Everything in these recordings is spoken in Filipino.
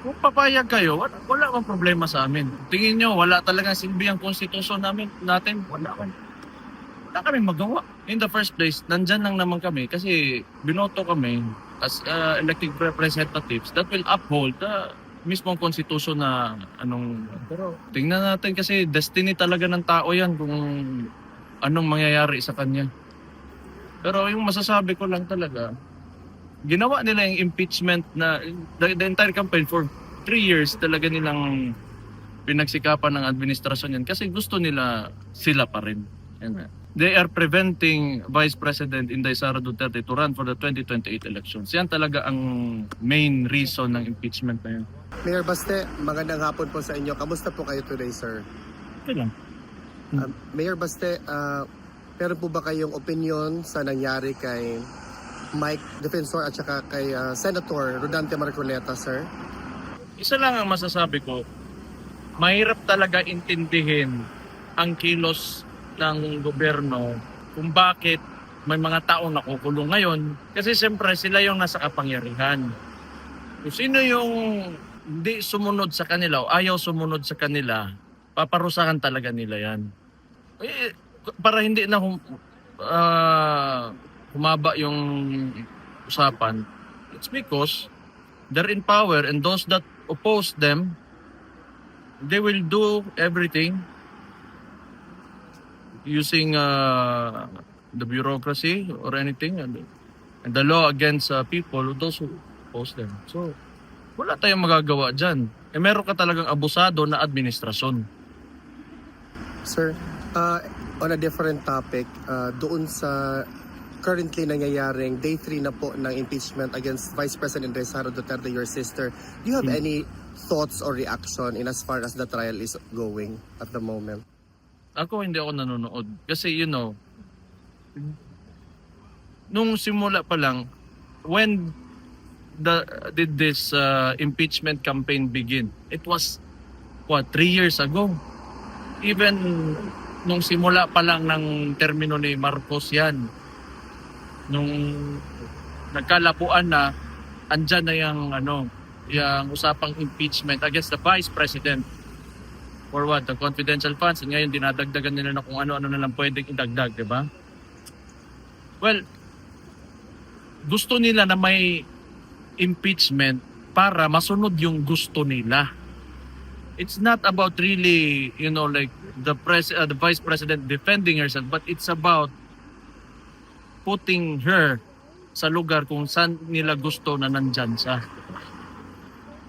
Kung papayag kayo, wala bang problema sa amin. Tingin nyo, wala talagang silbi ang konstitusyon natin, wala kaming magawa. In the first place, nandyan lang naman kami kasi binoto kami as elected representatives that will uphold the mismong konstitusyon na pero tingnan natin kasi destiny talaga ng tao yan kung anong mangyayari sa kanya. Pero yung masasabi ko lang talaga, ginawa nila yung impeachment na the entire campaign for 3 years talaga nilang pinagsikapan ng administrasyon yan kasi gusto nila sila pa rin. Yan. They are preventing Vice President Inday Sara Duterte to run for the 2028 elections. Yan talaga ang main reason ng impeachment na yan. Mayor Baste, magandang hapon po sa inyo. Kamusta po kayo today, sir? Okay lang. Mayor Baste, meron po ba kayong opinion sa nangyari kay Mike Defensor at saka kay Senator Rodante Marcoleta, sir? Isa lang ang masasabi ko, mahirap talaga intindihin ang kilos ng gobyerno kung bakit may mga taong nakukulong ngayon kasi siyempre sila yung nasa kapangyarihan. Kung sino yung hindi sumunod sa kanila o ayaw sumunod sa kanila, paparusahan talaga nila yan. Para hindi na humaba yung usapan, it's because they're in power and those that oppose them, they will do everything using the bureaucracy or anything and the law against people, those who oppose them. So, wala tayong magagawa dyan. Meron ka talagang abusado na administrasyon. Sir, on a different topic, doon sa currently nangyayaring day 3 na po ng impeachment against Vice President Inday Sara Duterte, your sister, do you have any thoughts or reaction in as far as the trial is going at the moment? Ako hindi ako nanonood. Kasi nung simula pa lang, when did this impeachment campaign begin? It was, 3 years ago. Even nung simula pa lang ng termino ni Marcos yan, nung nagkalapuan na, andyan na yung usapang impeachment against the Vice President. For what? The confidential funds. And ngayon dinadagdagan nila na kung ano-ano na lang pwedeng idagdag, di ba? Well, gusto nila na may impeachment para masunod yung gusto nila. It's not about really, like the Vice President defending herself, but it's about putting her sa lugar kung saan nila gusto na nandyan siya.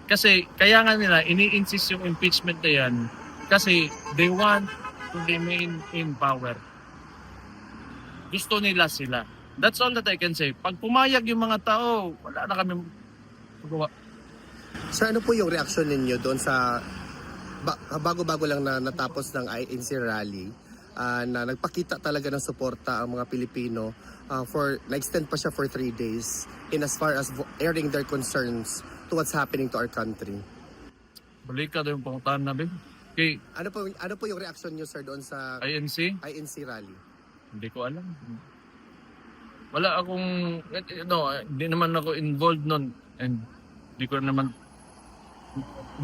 Kasi kaya nga nila ini-insist yung impeachment na yan kasi they want to remain in power. Gusto nila sila. That's all that I can say. Pag pumayag yung mga tao, wala na kami magawa. Sir, ano po yung reaction ninyo doon sa bago-bago lang na natapos ng INC rally na nagpakita talaga ng suporta ang mga Pilipino na-extend pa siya for 3 days in as far as airing their concerns to what's happening to our country? Balik ka doon yung pangutan namin. Okay. Ano po yung reaction niyo, sir, doon sa INC rally? Hindi ko alam. Wala akong, hindi naman ako involved nun. And hindi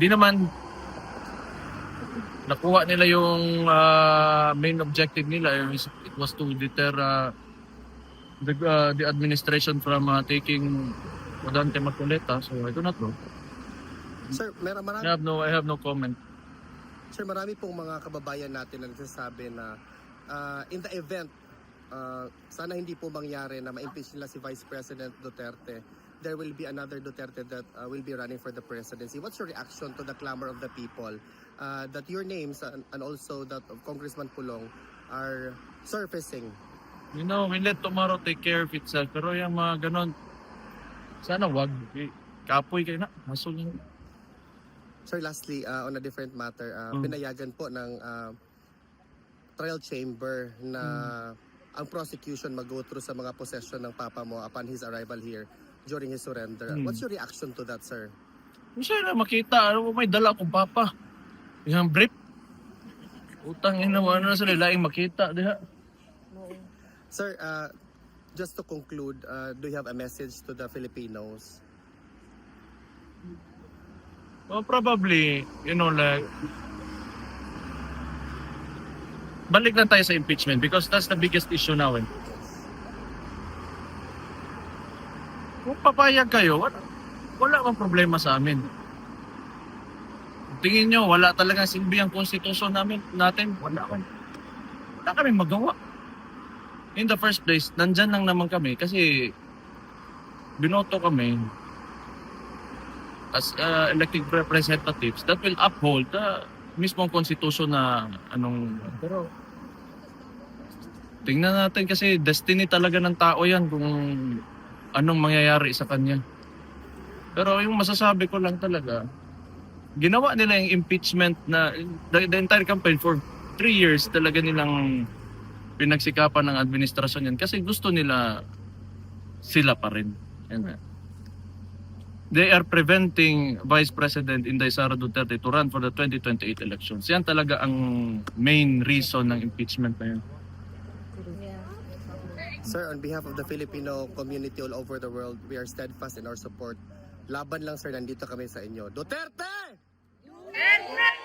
naman nakuha nila yung main objective nila. It was to deter the administration from taking Rodante Marcoleta. So I do not know. Sir, I have no comment. Sir, marami pong mga kababayan natin na nagsasabi na in the event, sana hindi po mangyari na ma-impeach nila si Vice President Duterte, there will be another Duterte that will be running for the presidency. What's your reaction to the clamor of the people that your names and also that of Congressman Pulong are surfacing? We let tomorrow take care of itself. Pero yung mga ganon, sana wag. Kapoy kayo na. Hasol yun. Sir, lastly, on a different matter, pinayagan po ng trial chamber na ang prosecution mag-go through sa mga possession ng papa mo upon his arrival here during his surrender. What's your reaction to that, sir? Kasi na makita, may dala akong papa. Yung brief. Utang yun naman na sila, laing makita. Diha. Sir, just to conclude, do you have a message to the Filipinos? Well, probably, like, balik lang tayo sa impeachment because that's the biggest issue now. Kung papayag kayo, wala bang problema sa amin. Tingin nyo, wala talagang silbi ang konstitusyon natin, wala kami magawa. In the first place, nandyan lang naman kami kasi binoto kami as elected representatives that will uphold the mismong konstitusyon na pero tingnan natin kasi destiny talaga ng tao yan kung anong mangyayari sa kanya. Pero yung masasabi ko lang talaga, ginawa nila yung impeachment na the entire campaign for 3 years talaga nilang pinagsikapan ng administrasyon yan kasi gusto nila sila pa rin. Yan nga. They are preventing Vice President Inday Sara Duterte to run for the 2028 elections. Yan talaga ang main reason ng impeachment na yun. Sir, on behalf of the Filipino community all over the world, we are steadfast in our support. Laban lang sir, nandito kami sa inyo. Duterte! Duterte!